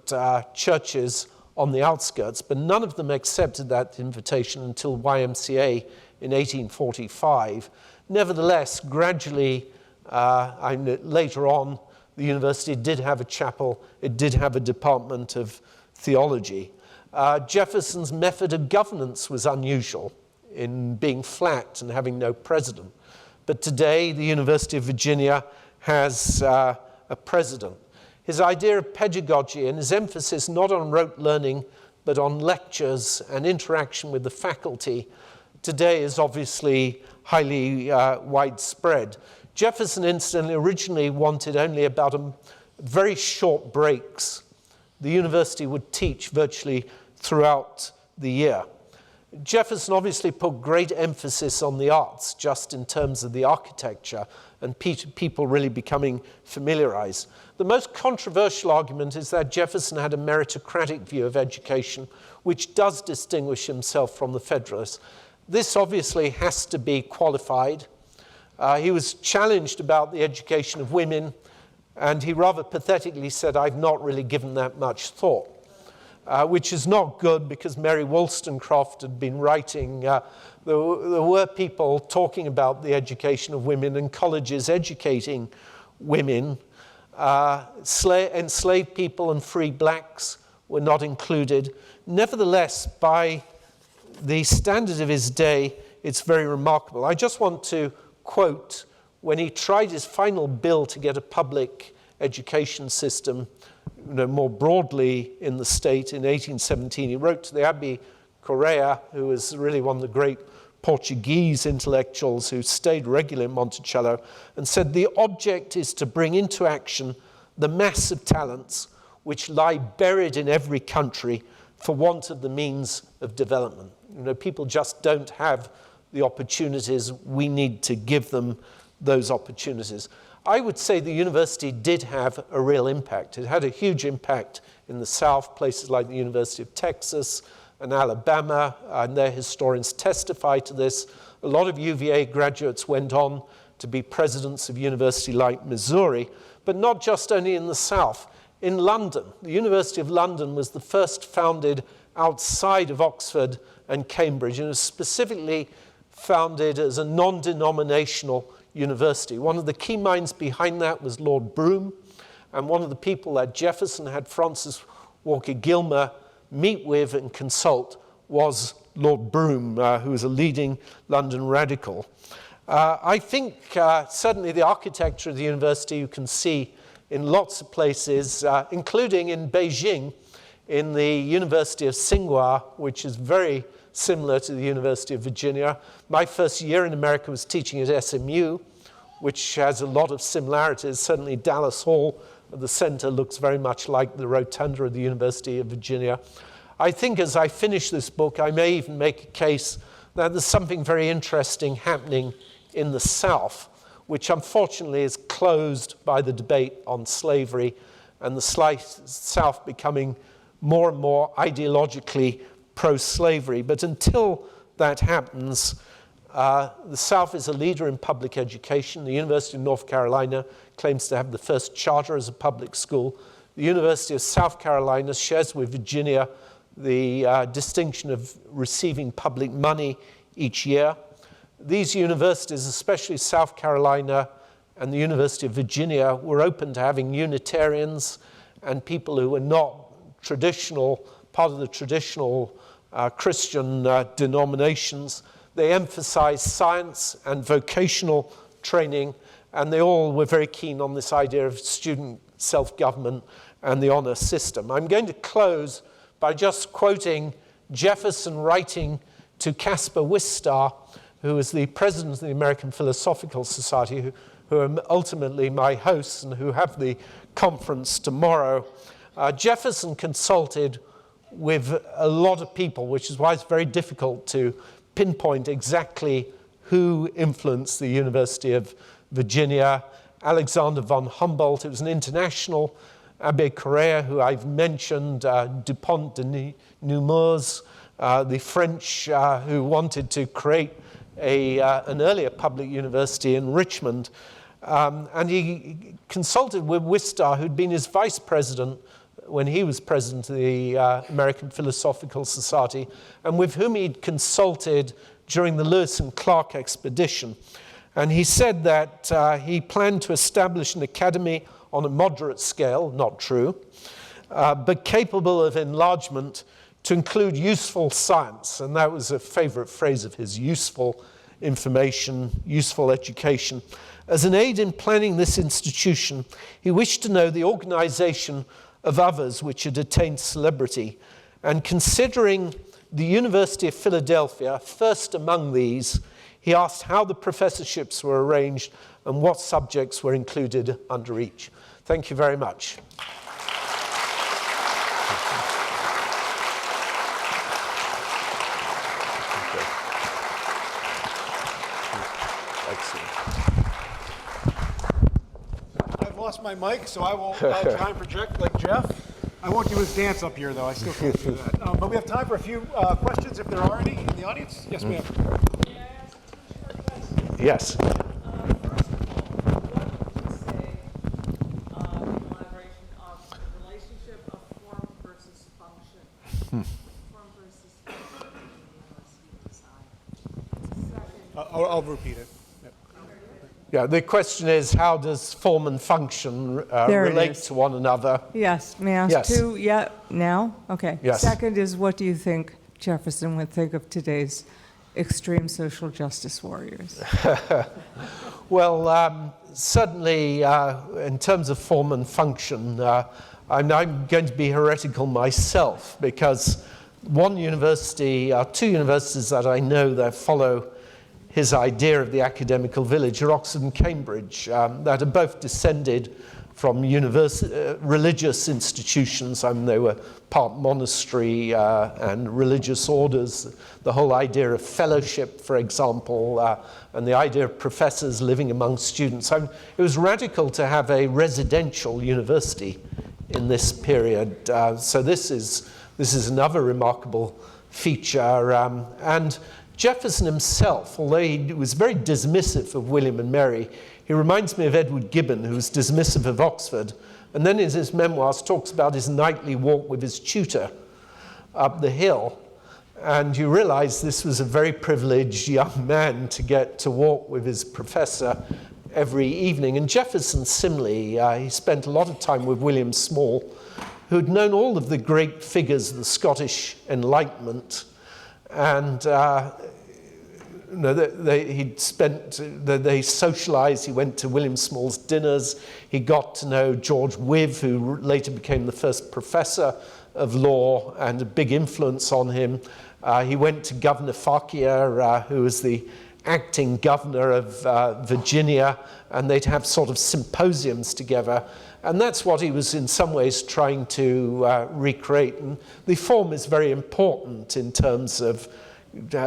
churches on the outskirts, but none of them accepted that invitation until YMCA in 1845. Nevertheless, gradually, later on, the university did have a chapel, it did have a department of theology. Jefferson's method of governance was unusual in being flat and having no president. But today, the University of Virginia has a president. His idea of pedagogy and his emphasis not on rote learning, but on lectures and interaction with the faculty, today is obviously highly widespread. Jefferson, incidentally, originally wanted only about very short breaks. The university would teach virtually throughout the year. Jefferson obviously put great emphasis on the arts, just in terms of the architecture, and people really becoming familiarized. The most controversial argument is that Jefferson had a meritocratic view of education, which does distinguish himself from the Federalists. This obviously has to be qualified. He was challenged about the education of women, and he rather pathetically said, "I've not really given that much thought," which is not good because Mary Wollstonecraft had been writing. There were people talking about the education of women and colleges educating women. Enslaved people and free blacks were not included. Nevertheless, by the standard of his day, it's very remarkable. I just want to quote when he tried his final bill to get a public education system, more broadly in the state in 1817. He wrote to the Abbé Correia, who was really one of the great Portuguese intellectuals who stayed regularly in Monticello, and said, "The object is to bring into action the mass of talents which lie buried in every country for want of the means of development." People just don't have the opportunities. We need to give them those opportunities. I would say the university did have a real impact. It had a huge impact in the South, places like the University of Texas and Alabama, and their historians testify to this. A lot of UVA graduates went on to be presidents of universities like Missouri, but not just only in the South. In London, the University of London was the first founded outside of Oxford and Cambridge, and was specifically founded as a non-denominational university. One of the key minds behind that was Lord Brougham, and one of the people that Jefferson had Francis Walker Gilmer meet with and consult was Lord Brougham, who was a leading London radical. I think certainly the architecture of the university you can see in lots of places, including in Beijing, in the University of Tsinghua, which is very similar to the University of Virginia. My first year in America was teaching at SMU, which has a lot of similarities. Certainly Dallas Hall at the center looks very much like the rotunda of the University of Virginia. I think as I finish this book, I may even make a case that there's something very interesting happening in the South, which unfortunately is closed by the debate on slavery and the South becoming more and more ideologically pro-slavery. But until that happens, the South is a leader in public education. The University of North Carolina claims to have the first charter as a public school. The University of South Carolina shares with Virginia the distinction of receiving public money each year. These universities, especially South Carolina and the University of Virginia, were open to having Unitarians and people who were not traditional, part of the traditional Christian denominations. They emphasized science and vocational training, and they all were very keen on this idea of student self-government and the honor system. I'm going to close by just quoting Jefferson writing to Caspar Wistar, who is the president of the American Philosophical Society, who are ultimately my hosts and who have the conference tomorrow. Jefferson consulted with a lot of people, which is why it's very difficult to pinpoint exactly who influenced the University of Virginia. Alexander von Humboldt, it was an international, Abbé Correa, who I've mentioned, Dupont de Nemours, the French who wanted to create an earlier public university in Richmond. And he consulted with Wistar, who'd been his vice president when he was president of the American Philosophical Society, and with whom he'd consulted during the Lewis and Clark expedition. And he said that he planned to establish an academy on a moderate scale, not true, but capable of enlargement to include useful science. And that was a favorite phrase of his: useful information, useful education. As an aid in planning this institution, he wished to know the organization of others which had attained celebrity. And considering the University of Philadelphia, first among these, he asked how the professorships were arranged and what subjects were included under each. Thank you very much. I've lost my mic, so I will try and project like Jeff. I won't do his dance up here, though. I still can't do that. But we have time for a few questions, if there are any in the audience. Yes, ma'am. Yes. First of all, what would you say elaboration of the relationship of form versus function? Form versus function in the university design. I'll repeat it. Yep. Yeah, the question is, how does form and function relate to one another? Yes, may I ask Yes. two? Yeah, now? Okay. Yes. Second is, what do you think Jefferson would think of today's extreme social justice warriors? Well, certainly in terms of form and function, I'm going to be heretical myself, because one university, two universities that I know that follow his idea of the academical village are Oxford and Cambridge, that are both descended from religious institutions. I mean, they were part monastery and religious orders. The whole idea of fellowship, for example, and the idea of professors living among students. It was radical to have a residential university in this period. So this is another remarkable feature. And Jefferson himself, although he was very dismissive of William and Mary, he reminds me of Edward Gibbon, who was dismissive of Oxford, and then in his memoirs talks about his nightly walk with his tutor up the hill. And you realize this was a very privileged young man to get to walk with his professor every evening. And Jefferson, similarly, he spent a lot of time with William Small, who'd known all of the great figures of the Scottish Enlightenment. And they socialized. He went to William Small's dinners. He got to know George Wythe, who later became the first professor of law and a big influence on him. He went to Governor Farquhar, who was the acting governor of Virginia, and they'd have sort of symposiums together. And that's what he was in some ways trying to recreate. And the form is very important in terms of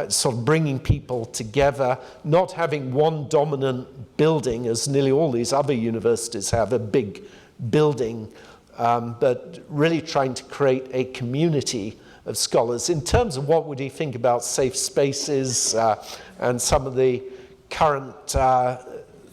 sort of bringing people together, not having one dominant building, as nearly all these other universities have, a big building, but really trying to create a community of scholars. In terms of what would he think about safe spaces and some of the current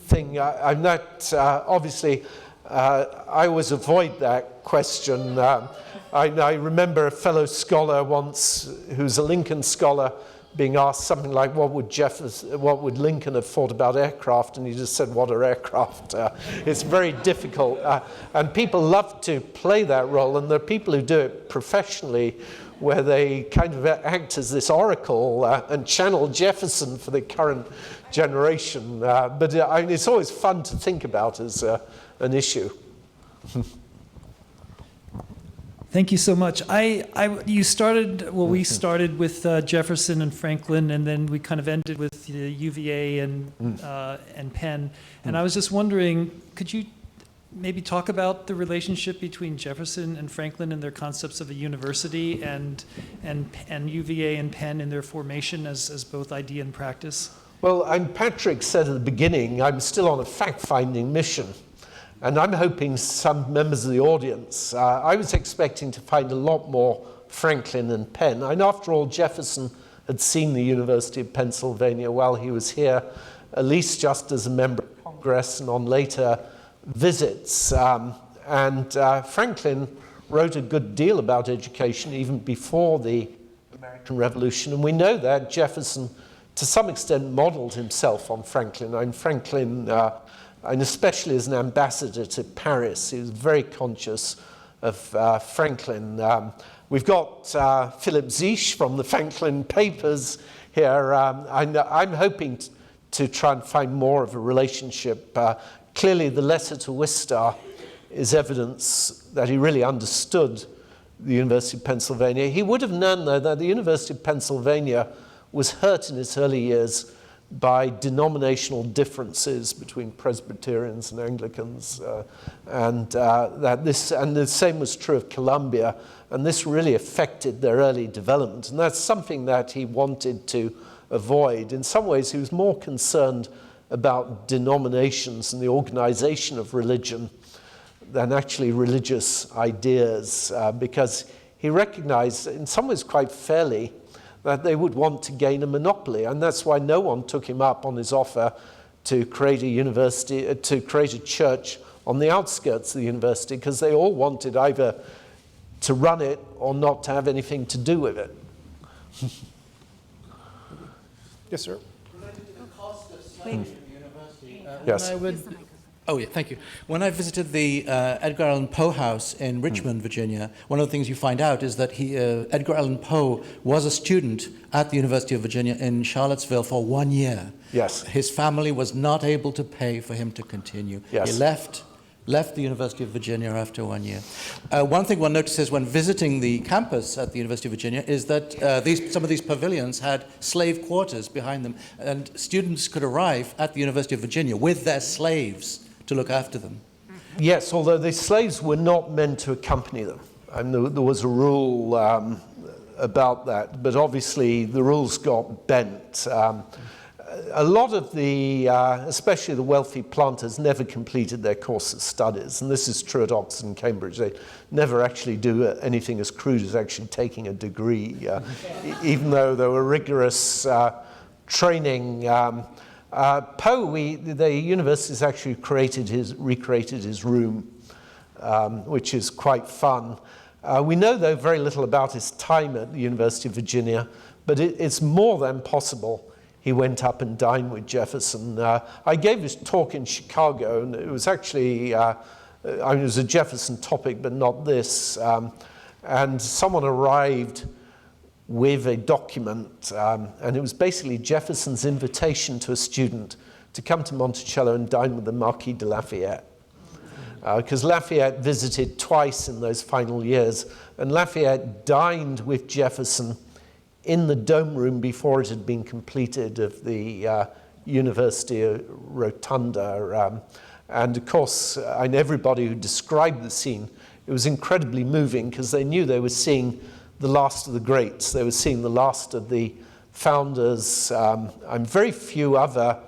thing, I'm not, obviously, I always avoid that question. I remember a fellow scholar once, who's a Lincoln scholar, being asked something like, what would Lincoln have thought about aircraft? And he just said, what are aircraft? It's very difficult. And people love to play that role, and there are people who do it professionally, where they kind of act as this oracle and channel Jefferson for the current generation. But I mean, it's always fun to think about as an issue. Thank you so much. We started with Jefferson and Franklin, and then we kind of ended with UVA and Penn. And I was just wondering, could you maybe talk about the relationship between Jefferson and Franklin and their concepts of a university, and UVA and Penn in their formation as both idea and practice? Well, Patrick said at the beginning, I'm still on a fact-finding mission. And I'm hoping some members of the audience, I was expecting to find a lot more Franklin and Penn. And after all, Jefferson had seen the University of Pennsylvania while he was here, at least just as a member of Congress and on later visits. Franklin wrote a good deal about education even before the American Revolution. And we know that Jefferson, to some extent, modeled himself on Franklin. And Franklin, and especially as an ambassador to Paris, he was very conscious of Franklin. We've got Philip Ziesch from the Franklin Papers here. I'm hoping to try and find more of a relationship. Clearly, the letter to Wistar is evidence that he really understood the University of Pennsylvania. He would have known, though, that the University of Pennsylvania was hurt in its early years by denominational differences between Presbyterians and Anglicans, and the same was true of Columbia, and this really affected their early development, and that's something that he wanted to avoid. In some ways, he was more concerned about denominations and the organization of religion than actually religious ideas, because he recognized, in some ways quite fairly, that they would want to gain a monopoly, and that's why no one took him up on his offer to create a university, to create a church on the outskirts of the university, because they all wanted either to run it or not to have anything to do with it. Yes, sir. Yes. Oh, yeah, thank you. When I visited the Edgar Allan Poe house in Richmond, Virginia, one of the things you find out is that Edgar Allan Poe was a student at the University of Virginia in Charlottesville for 1 year. Yes. His family was not able to pay for him to continue. Yes. He left left the University of Virginia after 1 year. One thing one notices when visiting the campus at the University of Virginia is that some of these pavilions had slave quarters behind them, and students could arrive at the University of Virginia with their slaves to look after them. Yes, although the slaves were not meant to accompany them. And there was a rule about that, but obviously the rules got bent. A lot of the, especially the wealthy planters, never completed their course of studies, and this is true at Oxford and Cambridge. They never actually do anything as crude as actually taking a degree, even though there were rigorous training. The university's actually recreated his room, which is quite fun. We know, though, very little about his time at the University of Virginia, but it's more than possible he went up and dined with Jefferson. I gave this talk in Chicago, and it was actually, it was a Jefferson topic, but not this. And someone arrived with a document, and it was basically Jefferson's invitation to a student to come to Monticello and dine with the Marquis de Lafayette. Because Lafayette visited twice in those final years, and Lafayette dined with Jefferson in the dome room before it had been completed of the University Rotunda. And of course, and everybody who described the scene, it was incredibly moving because they knew they were seeing the last of the greats. They were seeing the last of the founders, and very few other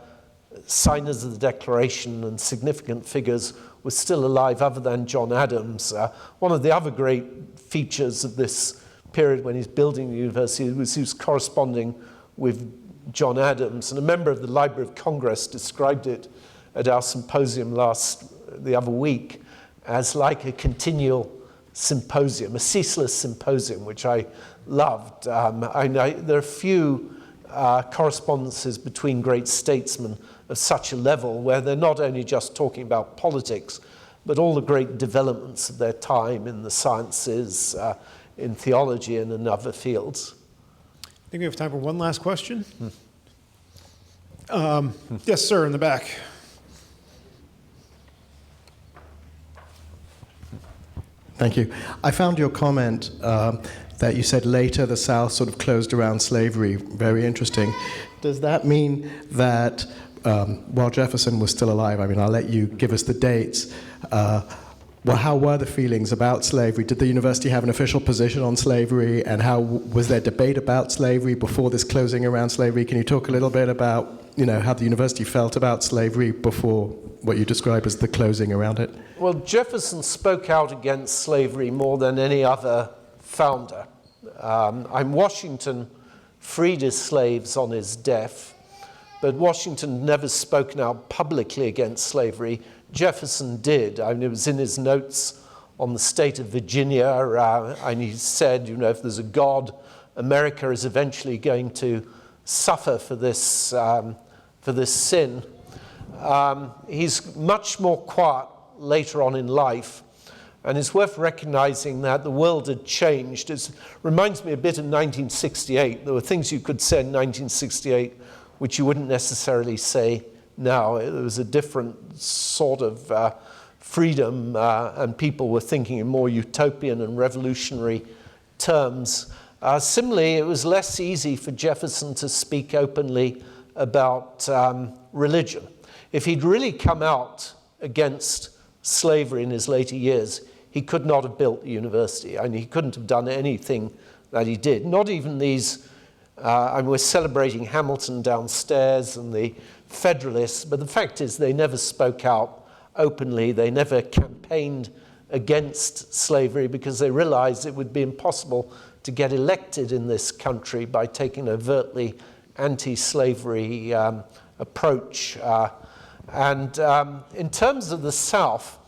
signers of the Declaration and significant figures were still alive other than John Adams. One of the other great features of this period when he's building the university was he was corresponding with John Adams, and a member of the Library of Congress described it at our symposium the other week as like a continual symposium, a ceaseless symposium, which I loved. There are few correspondences between great statesmen of such a level where they're not only just talking about politics, but all the great developments of their time in the sciences, in theology and in other fields. I think we have time for one last question. Yes, sir, in the back. Thank you. I found your comment that you said later the South sort of closed around slavery very interesting. Does that mean that while Jefferson was still alive, I mean, I'll let you give us the dates, well, how were the feelings about slavery? Did the university have an official position on slavery, and how was there debate about slavery before this closing around slavery? Can you talk a little bit about, how the university felt about slavery before what you describe as the closing around it? Well, Jefferson spoke out against slavery more than any other founder. Washington freed his slaves on his death, but Washington never spoken out publicly against slavery. Jefferson did. I mean, it was in his notes on the state of Virginia, and he said, if there's a God, America is eventually going to suffer for this sin. He's much more quiet later on in life, and it's worth recognizing that the world had changed. It reminds me a bit of 1968. There were things you could say in 1968 which you wouldn't necessarily say now. It was a different sort of freedom, and people were thinking in more utopian and revolutionary terms. Similarly, it was less easy for Jefferson to speak openly about religion. If he'd really come out against slavery in his later years, he could not have built the university. I mean, he couldn't have done anything that he did. Not even these, we're celebrating Hamilton downstairs and the Federalists, but the fact is they never spoke out openly. They never campaigned against slavery because they realized it would be impossible to get elected in this country by taking an overtly anti-slavery approach. In terms of the South,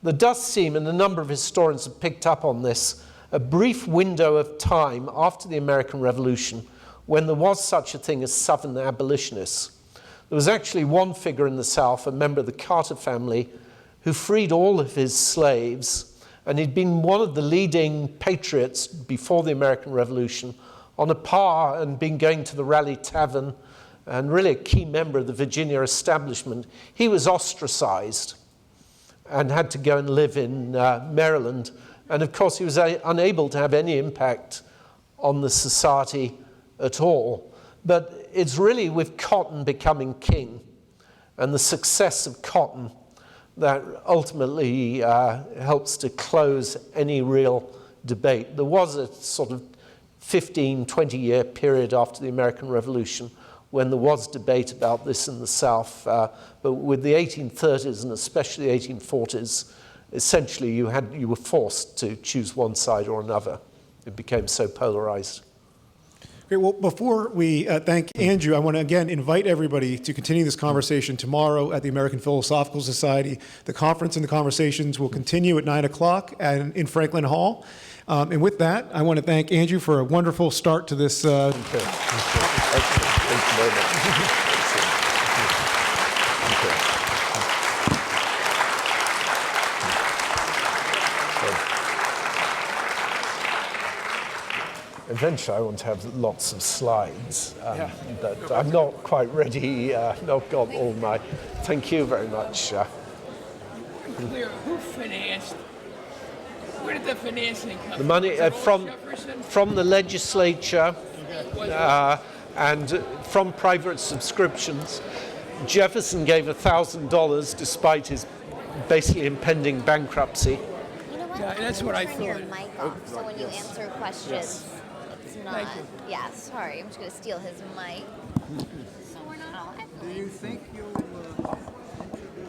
there does seem, and a number of historians have picked up on this, a brief window of time after the American Revolution when there was such a thing as Southern abolitionists. There was actually one figure in the South, a member of the Carter family, who freed all of his slaves, and he'd been one of the leading patriots before the American Revolution, on a par and been going to the Raleigh Tavern, and really a key member of the Virginia establishment. He was ostracized. and had to go and live in Maryland. And of course, he was unable to have any impact on the society at all. But it's really with cotton becoming king and the success of cotton that ultimately helps to close any real debate. There was a sort of 15, 20-year period after the American Revolution when there was debate about this in the South. But with the 1830s and especially the 1840s, essentially you were forced to choose one side or another. It became so polarized. Great. Well, before we thank Andrew, I want to again invite everybody to continue this conversation tomorrow at the American Philosophical Society. The conference and the conversations will continue at 9 o'clock in Franklin Hall. And with that, I want to thank Andrew for a wonderful start to this. Thank you very much. Eventually, I want to have lots of slides, but I'm not quite ready. Not got all my. Thank you very much. Clear. Who financed? Where did the financing come The money from? from the legislature and from private subscriptions. Jefferson gave $1,000 despite his basically impending bankruptcy. You know what? Yeah, that's what I Turn your thought. mic off, so when you answer questions, it's not. Thank you. Yeah, sorry, I'm just going to steal his mic. So we're not live. Do you think you'll